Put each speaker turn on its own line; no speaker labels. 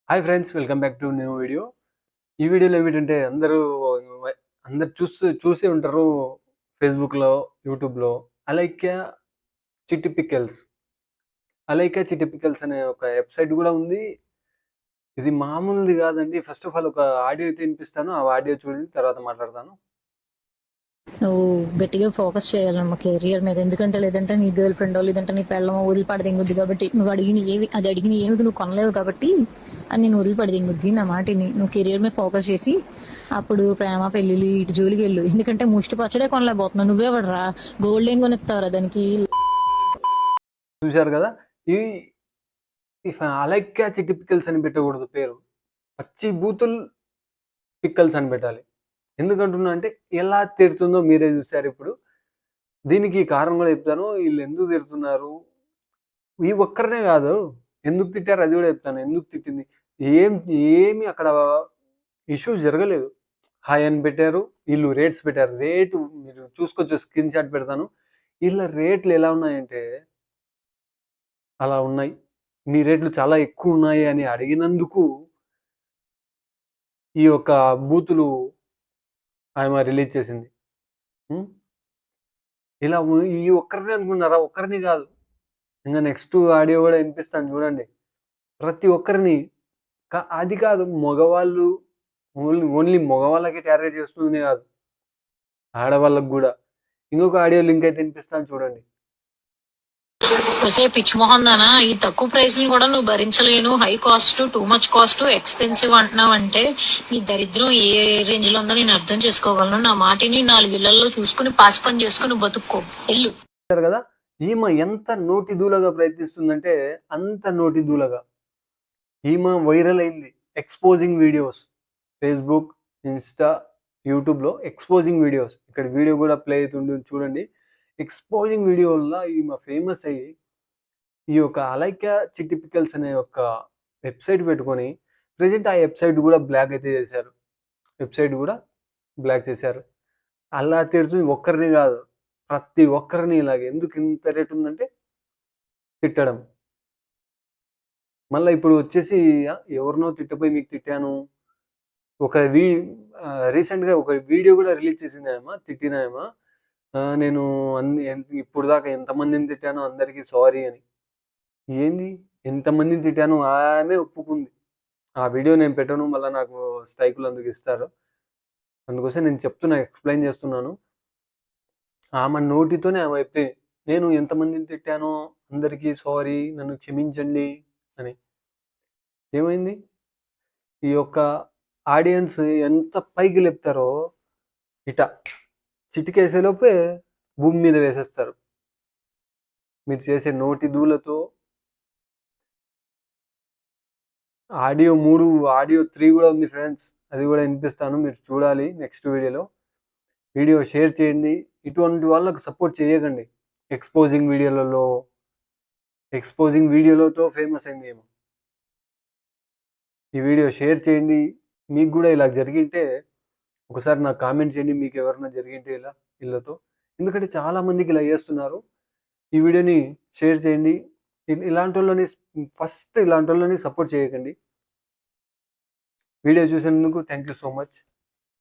Hi friends, welcome back to new video. ఈ వీడియోలో ఏమిటంటే అందరూ చూసే ఉంటారు ఫేస్‌బుక్‌లో, యూట్యూబ్‌లో అలైక్య చిట్టి పికెల్స్. అలైక్య చిట్టి పికెల్స్ అనే ఒక వెబ్‌సైట్ గూడా ఉంది. ఇది మామూలుది గాదండి. ఫస్ట్ ఆఫ్ ఆల్ ఒక ఆడియో అయితే ఇనిపిస్తాను. ఆ ఆడియో చూడండి, తర్వాత మాట్లాడతాను.
నువ్వు గట్టిగా ఫోకస్ చేయాలమ్మా కెరియర్ మీద. ఎందుకంటే లేదంటే నీ గర్ల్ ఫ్రెండ్ లేదంటే నీ పెళ్ళమో వదిలిపడి దింగుద్ది. కాబట్టి నువ్వు అడిగిన ఏమి నువ్వు కొనలేవు కాబట్టి అది నేను వదిలిపడి దింగుద్ది. నా మాటిని నువ్వు కెరియర్ మీద ఫోకస్ చేసి అప్పుడు ప్రేమ పెళ్ళిళ్ళు ఇటు జోలికి వెళ్ళు. ఎందుకంటే ముష్టి పచ్చడే కొనలేకపోతున్నావు. నువ్వే పడరా గోల్డ్ ఏం కొనిస్తావురా దానికి.
చూశారు గదా! ఈ అలైక్య చిట్టి పికెల్స్ అని పెట్టకూడదు పేరు. పచ్చి బూతుల్ పిక్కల్స్ అని పెట్టాలి. ఎందుకంటున్నా అంటే ఎలా తిడుతుందో మీరే జూసారిప్పుడు. దీనికి కారణం గూడా చెప్తాను. ఈళ్ళెందుకు తిడుతున్నారు? ఈ ఒక్కరినే గాదు. ఎందుకు తిట్టారో అది గూడా చెప్తాను. ఎందుకు తిట్టింది? ఏం ఏమి అక్కడ ఇష్యూ జరగలేదు. హాయ్ అని పెట్టారు. ఈళ్ళు రేట్స్ పెట్టారు. రేటు మీరు చూసుకోవచ్చు, స్క్రీన్ షాట్ పెడతాను. ఈళ్ళ రేట్లు ఎలా ఉన్నాయంటే, అలా ఉన్నాయి. మీ రేట్లు చాలా ఎక్కువున్నాయి అని అడిగినందుకు ఈ యొక్క బూతులు ఆమె రిలీజ్ చేసింది. హ్మ్. ఇలా ఈ ఒక్కరినే అనుకున్నారా? ఒక్కరిని గాదు. ఇంగ నెక్స్ట్ ఆడియో గూడా ఇనిపిస్తాను చూడండి. ప్రతి ఒక్కరిని అది కాదు, మగవాళ్ళు ఓన్లీ మగవాళ్ళకే టార్గెట్ చేస్తుందనే కాదు, ఆడవాళ్ళకి గూడా. ఇంకొక ఆడియో లింక్ అయితే ఇనిపిస్తాను చూడండి.
ఒసే పిచ్చి మొహం దానా, ఈ తక్కువ ప్రైస్ కూడా నువ్వు భరించలేను, high cost, too much cost, expensive అంటున్నావు అంటే నీ దరిద్రం ఏ రేంజ్ లో ఉందో నేను అర్థం చేసుకోగలను. నా మాటిని 4 ఇళ్లలో చూసుకుని పాస్ పని చేసుకుని బతుక్కో ఎల్లు.
కదా, ఈమె ఎంత నోటి దూలగా ప్రయత్నిస్తుందంటే అంత నోటి దూలగా ఈమె వైరల్ అయింది. ఎక్స్పోజింగ్ వీడియోస్, ఫేస్బుక్, ఇన్స్టా, యూట్యూబ్లో ఎక్స్పోజింగ్ వీడియోస్. ఇక్కడ వీడియో కూడా ప్లే అవుతుంది చూడండి. ఎక్స్పోజింగ్ వీడియో వల్ల ఈమె ఫేమస్ అయ్యి ఈ యొక్క అలైక్య చిట్టి పికల్స్ అనే ఒక వెబ్సైట్ పెట్టుకొని ప్రెజెంట్ ఆ వెబ్సైట్ కూడా బ్లాక్ అయితే చేశారు. వెబ్సైట్ కూడా బ్లాక్ చేశారు. అలా తెలుసు ఒక్కరిని కాదు, ప్రతి ఒక్కరిని ఇలాగే. ఎందుకు ఇంత రేట్ ఉందంటే తిట్టడం. మళ్ళీ ఇప్పుడు వచ్చేసి ఎవరినో తిట్టపోయి మీకు తిట్టాను. ఒక రీసెంట్‌గా ఒక వీడియో కూడా రిలీజ్ చేసిందామె, తిట్టినామె. నేను ఇప్పుడు దాకా ఎంతమందిని తిట్టానో అందరికీ సారీ అని. ఏంది? ఎంతమందిని తిట్టానో ఆమె ఒప్పుకుంది. ఆ వీడియో నేను పెట్టను. మళ్ళా నాకు స్ట్రైకులు అందుకు ఇస్తారు. అందుకోసం నేను చెప్తున్నా, ఎక్స్‌ప్లెయిన్ చేస్తున్నాను. ఆమె నోటితోనే ఆమె చెప్తే, నేను ఎంతమందిని తిట్టానో అందరికీ సారీ, నన్ను క్షమించండి అని. ఏమైంది? ఈ యొక్క ఆడియన్స్ ఎంత పైకి లేపుతారో ఇట చిటికేసేలోపే భూమి మీద వేసేస్తారు. మీరు చేసే నోటి దూలతో. ఆడియో 3, ఆడియో 3 గూడా ఉంది ఫ్రెండ్స్. అది గూడా ఇనిపిస్తాను. మీరు చూడాలి నెక్స్ట్ వీడియోలో. వీడియో షేర్ చేయండి. ఇటువంటి వాళ్ళకి సపోర్ట్ చేయకండి. ఎక్స్‌పోజింగ్ వీడియోలతో ఫేమస్ అయింది ఈమె. ఈ వీడియో షేర్ చేయండి. మీకు గూడా ఇలా జరిగింటే ఒకసారి నాకు కామెంట్ చేయండి. మీకెవరైనా జరిగింటే ఇలా ఈళ్ళతో. ఎందుకంటే చాలా మందికి ఇలా చేస్తున్నారు. ఈ వీడియోని షేర్ చేయండి. ఇలాంటోళ్ళని ఫస్ట్ ఇలాంటోళ్ళని సపోర్ట్ చేయకండి. వీడియో చూసినందుకు థాంక్ యూ సో మచ్.